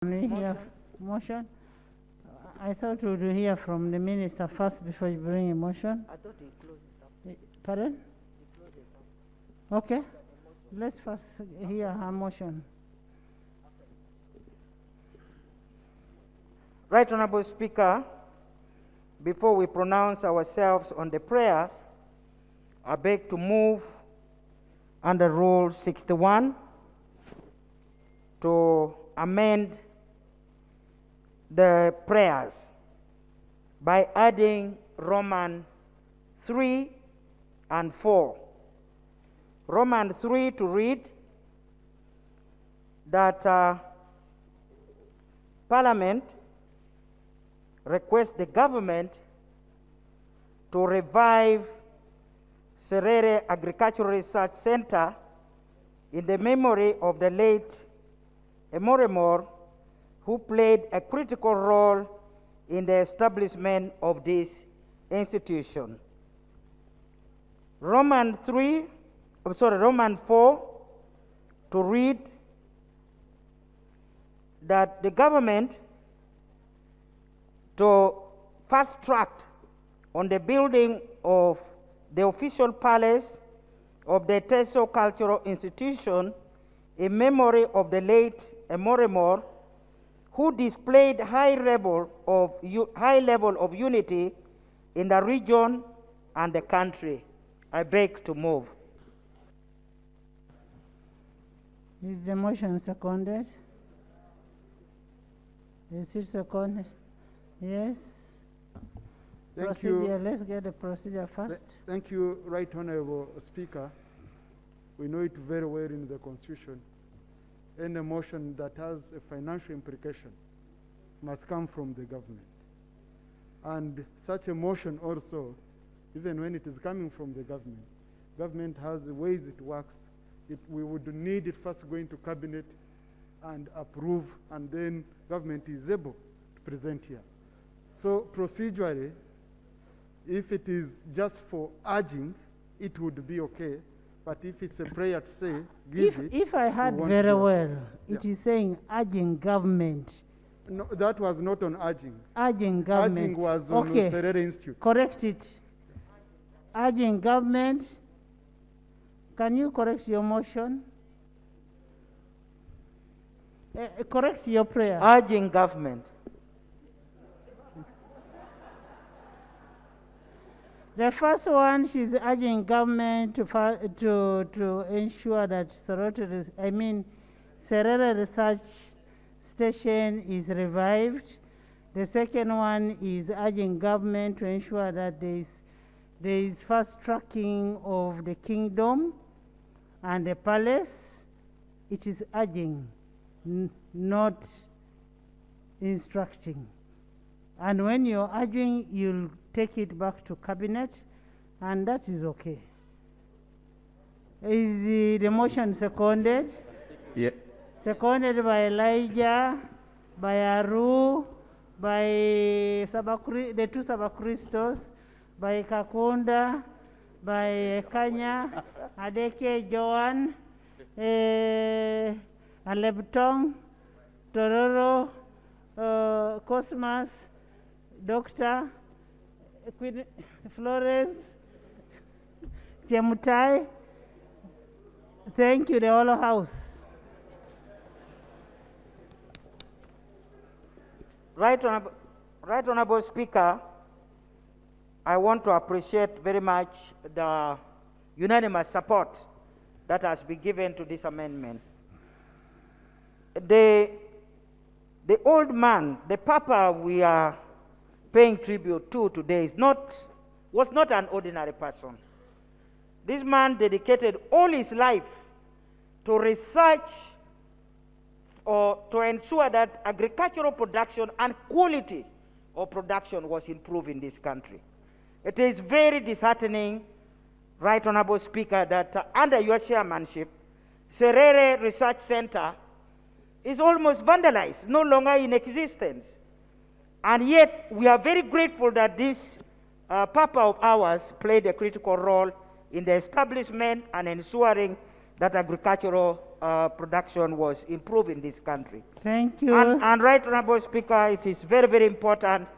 We hear motion. I thought we would hear from the minister first before you bring a motion. I thought he closes up. Pardon? He closes up. Okay. Let's first hear her motion. Right Honorable Speaker, before we pronounce ourselves on the prayers, I beg to move under Rule 61 to amend the prayers by adding Roman 3 and 4. Roman 3 to read that Parliament requests the government to revive Serere Agricultural Research Center in the memory of the late Emoremor, who played a critical role in the establishment of this institution. Roman 4 to read that the government to fast track on the building of the official palace of the ITESO Cultural Institution in memory of the late Emoremor, who displayed high level of unity in the region and the country. I beg to move. Is the motion seconded? Is it seconded? Yes. Thank Procedure. you. Let's get the procedure first. Thank you, Right Honorable Speaker. We know it very well in the Constitution. Any motion that has a financial implication must come from the government. And such a motion also, even when it is coming from the government has the ways it works. We would need it first going to cabinet and approve, and then government is able to present here. So procedurally, if it is just for urging, it would be okay. But if it's a prayer to say, If I heard very well, it is saying urging government. No, that was not on urging. Urging government. Urging was on okay. Serere Institute. Correct it. Urging government. Can you correct your motion? Correct your prayer. Urging government. The first one, she's urging government to ensure that Serere Research Station is revived. The second one is urging government to ensure that there is fast tracking of the kingdom and the palace. It is urging, not instructing. And when you're urging, you'll take it back to cabinet, and that is okay. Is the motion seconded? Yeah. Seconded by Elijah, by Aru, by the two Sabakristos, by Kakunda, by Kanya, Adeke, Joan, Alebtong, Tororo, Cosmas, Doctor, Queen Flores, Chemutai. Thank you, the whole house. Right Honorable Speaker, I want to appreciate very much the unanimous support that has been given to this amendment. The old man, the Papa we are paying tribute to today was not an ordinary person. This man dedicated all his life to research or to ensure that agricultural production and quality of production was improved in this country. It is very disheartening, Right Honorable Speaker, that under your chairmanship, Serere Research Center is almost vandalized, no longer in existence. And yet, we are very grateful that this Papa of ours played a critical role in the establishment and ensuring that agricultural production was improved in this country. Thank you. And Right Honorable Speaker, it is very, very important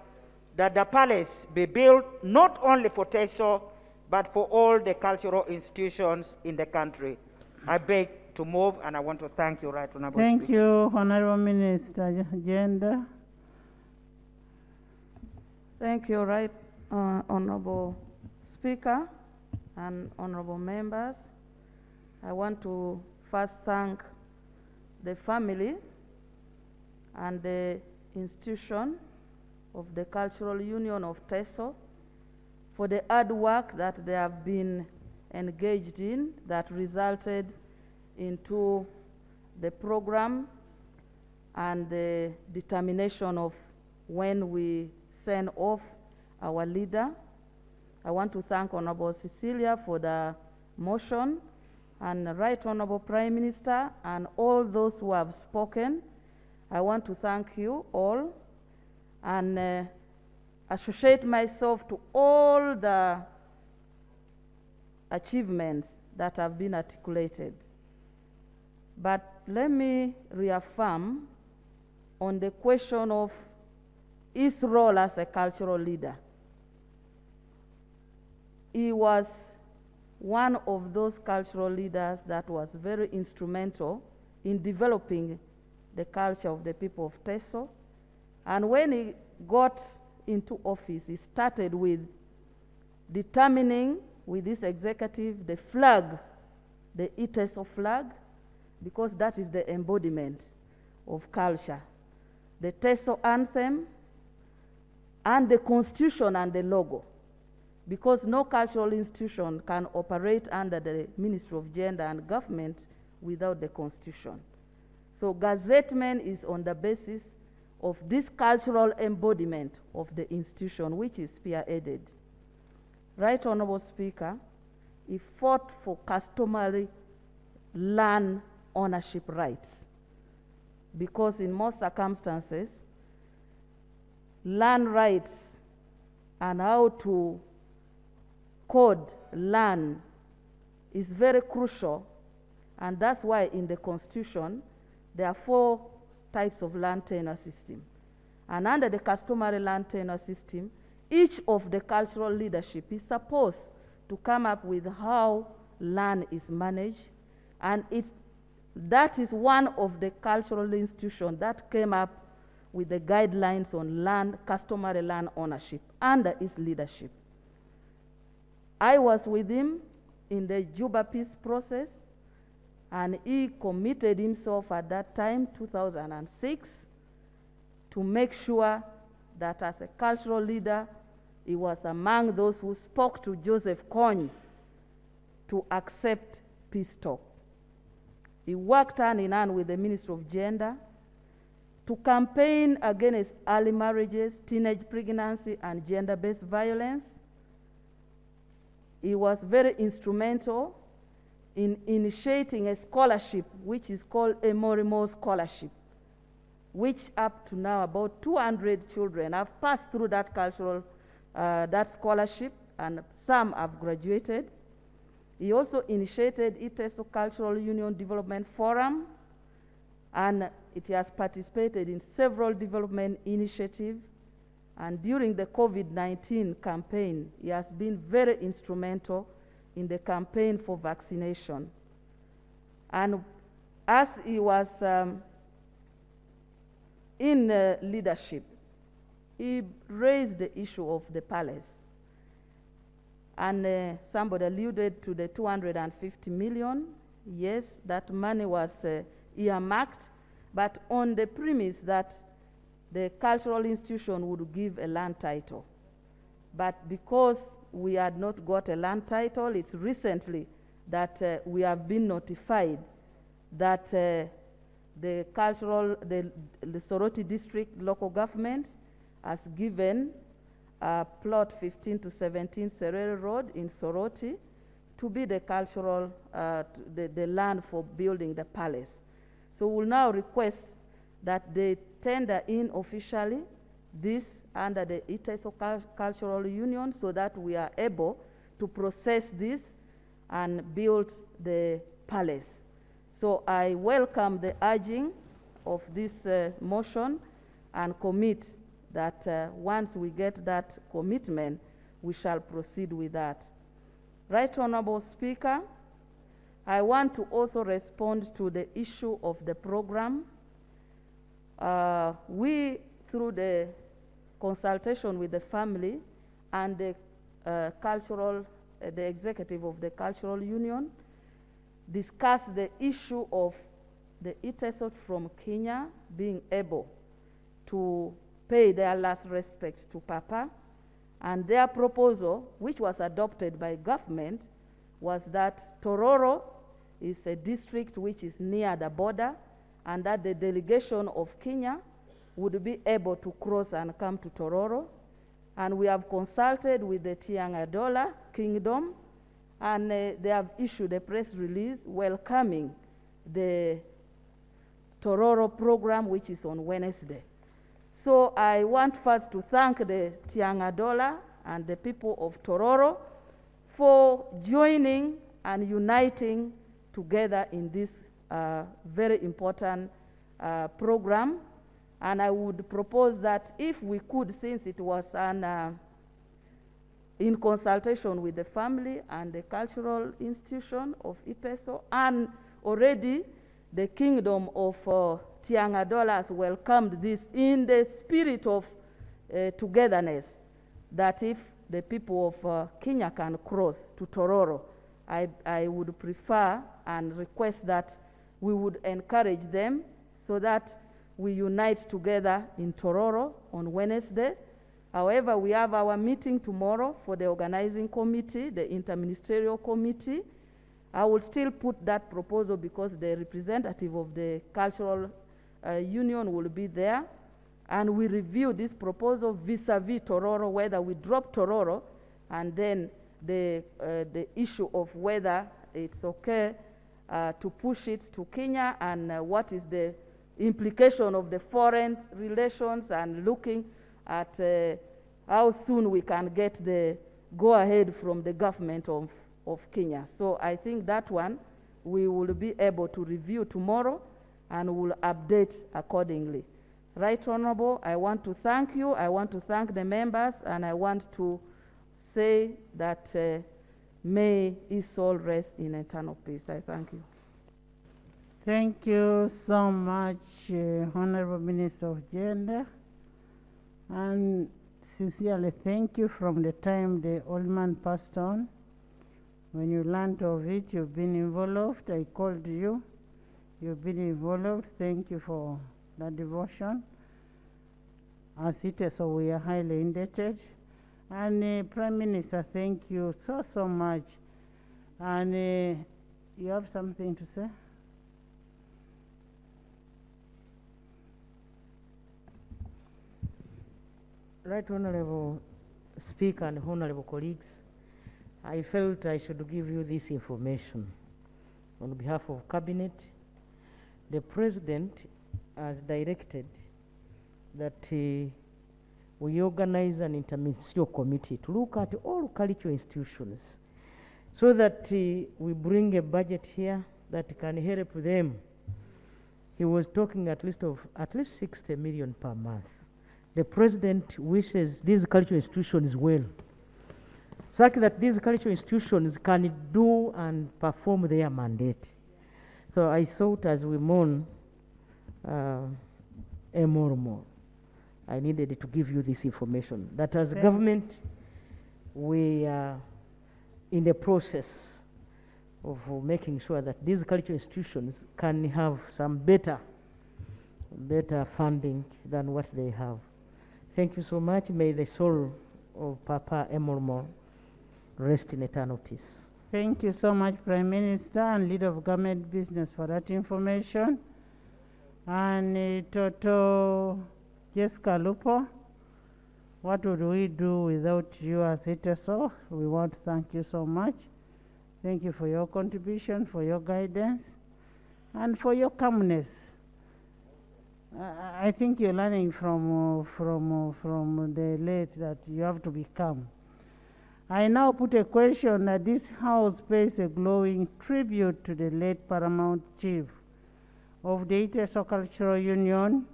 that the palace be built not only for ITESO, but for all the cultural institutions in the country. I beg to move, and I want to thank you, Right Honorable Speaker. Thank you, Honorable Minister. Gender. Thank you, Right Honorable Speaker and honorable members. I want to first thank the family and the institution of the Cultural Union of ITESO for the hard work that they have been engaged in that resulted into the program and the determination of when we send off our leader. I want to thank Honorable Cecilia for the motion, and Right Honorable Prime Minister and all those who have spoken. I want to thank you all and associate myself to all the achievements that have been articulated. But let me reaffirm on the question of his role as a cultural leader. He was one of those cultural leaders that was very instrumental in developing the culture of the people of ITESO. And when he got into office, he started with determining with this executive the flag, the ITESO flag, because that is the embodiment of culture. The ITESO anthem and the constitution and the logo, because no cultural institution can operate under the Ministry of Gender and Government without the constitution. So gazettement is on the basis of this cultural embodiment of the institution, which is spearheaded. Right Honorable Speaker, he fought for customary land ownership rights, because in most circumstances, land rights and how to code land is very crucial, and that's why in the Constitution there are 4 types of land tenure system. And under the customary land tenure system, each of the cultural leadership is supposed to come up with how land is managed, and that is one of the cultural institutions that came up with the guidelines on land, customary land ownership under his leadership. I was with him in the Juba peace process, and he committed himself at that time, 2006, to make sure that as a cultural leader, he was among those who spoke to Joseph Kony to accept peace talk. He worked hand in hand with the Ministry of Gender to campaign against early marriages, teenage pregnancy, and gender-based violence. He was very instrumental in initiating a scholarship which is called a Morimo Scholarship, which up to now about 200 children have passed through that that scholarship, and some have graduated. He also initiated ITESO Cultural Union Development Forum, and it has participated in several development initiatives. And during the COVID-19 campaign, he has been very instrumental in the campaign for vaccination. And as he was in leadership, he raised the issue of the palace. And somebody alluded to the 250 million. Yes, that money was earmarked, but on the premise that the cultural institution would give a land title. But because we had not got a land title, it's recently that we have been notified that the Soroti District local government has given plot 15 to 17 Serere Road in Soroti to be the cultural, the land for building the palace. So we'll now request that they tender in officially this under the ITESO Cultural Union, so that we are able to process this and build the palace. So I welcome the urging of this motion and commit that once we get that commitment, we shall proceed with that. Right Honorable Speaker, I want to also respond to the issue of the program. We, through the consultation with the family and the the executive of the Cultural Union, discussed the issue of the ITESO from Kenya being able to pay their last respects to Papa, and their proposal, which was adopted by government, was that Tororo is a district which is near the border, and that the delegation of Kenya would be able to cross and come to Tororo. And we have consulted with the Tiangadola Kingdom, and they have issued a press release welcoming the Tororo program, which is on Wednesday. So I want first to thank the Tiangadola and the people of Tororo for joining and uniting together in this very important program. And I would propose that if we could, since it was in consultation with the family and the cultural institution of ITESO, and already the kingdom of Tiangadola has welcomed this in the spirit of togetherness, that if the people of Kenya can cross to Tororo, I would prefer and request that we would encourage them so that we unite together in Tororo on Wednesday. However, we have our meeting tomorrow for the organizing committee, the interministerial committee. I will still put that proposal because the representative of the cultural union will be there, and we review this proposal vis-a-vis Tororo, whether we drop Tororo, and then the issue of whether it's okay to push it to Kenya, and what is the implication of the foreign relations, and looking at how soon we can get the go-ahead from the government of Kenya. So I think that one we will be able to review tomorrow and will update accordingly. Right Honorable, I want to thank you, I want to thank the members, and I want to say that may his soul rest in eternal peace. I thank you. Thank you so much, Honorable Minister of Gender, and sincerely thank you from the time the old man passed on. When you learned of it, you've been involved. I called you. You've been involved. Thank you for that devotion. As ITESO, we are highly indebted. And Prime Minister, thank you so much. And you have something to say? Right Honorable Speaker and Honorable colleagues, I felt I should give you this information. On behalf of Cabinet, the President has directed that we organize an interministerial committee to look at all cultural institutions so that we bring a budget here that can help them. He was talking at least 60 million per month. The President wishes these cultural institutions well, such that these cultural institutions can do and perform their mandate. So I thought as we mourn more, I needed to give you this information, that as a government, we are in the process of making sure that these cultural institutions can have some better funding than what they have. Thank you so much. May the soul of Papa Emormo rest in eternal peace. Thank you so much, Prime Minister and Leader of Government Business, for that information. And Toto Jessica Lupo, what would we do without you as ITESO? We want to thank you so much. Thank you for your contribution, for your guidance, and for your calmness. I think you're learning from the late that you have to be calm. I now put a question that this House pays a glowing tribute to the late Paramount Chief of the ITESO Cultural Union,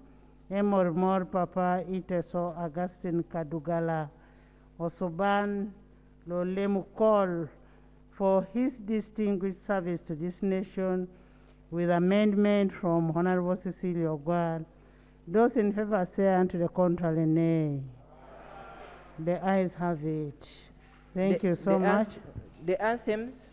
Emor Papa ITESO Augustine Kadugala Osuban Lolemukol, for his distinguished service to this nation, with amendment from Honorable Cecilia Ogwal. Those in favor say, and to the contrary, nay. The ayes have it. Thank you so much. The anthems.